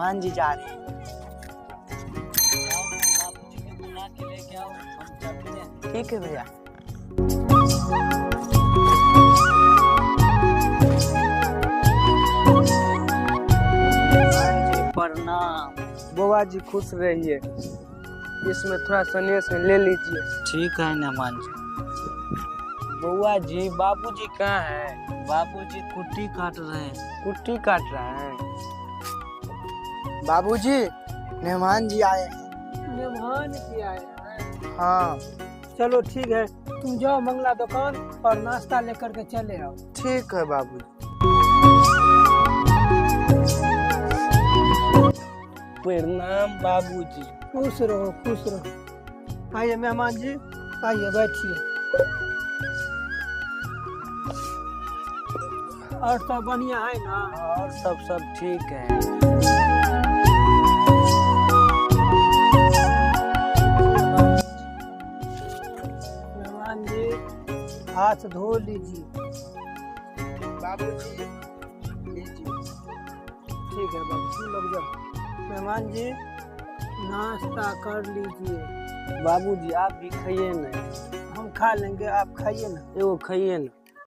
मेहमान जी जा रहे हैं। बाबूजी के बुला के लेके आओ, हम चलते हैं। ठीक है भैया। प्रणाम। बुआ जी खुश रहिए, इसमें थोड़ा सनेस ले लीजिए। ठीक है मेहमान जी। बुआ जी बाबूजी कहाँ है? बाबूजी कुट्टी काट रहे हैं। कुट्टी काट रहे हैं। बाबूजी मेहमान जी आए हैं। मेहमान जी आए हैं? हाँ चलो ठीक है, तुम जाओ मंगला दुकान और नाश्ता लेकर के चले आओ। ठीक है बाबूजी। प्रणाम बाबूजी। खुश रहो खुश रहो। आइए मेहमान जी, आइए बैठिए। और सब बढ़िया है ना? और सब ठीक है। मेहमान जी हाथ धो लीजिए। बाबूजी लीजिए। ठीक है बाबू, तुम लोग जाओ। मेहमान जी नाश्ता कर लीजिए। बाबूजी आप भी खाइए ना। हम खा लेंगे, आप खाइए ना। एगो खाइए ना।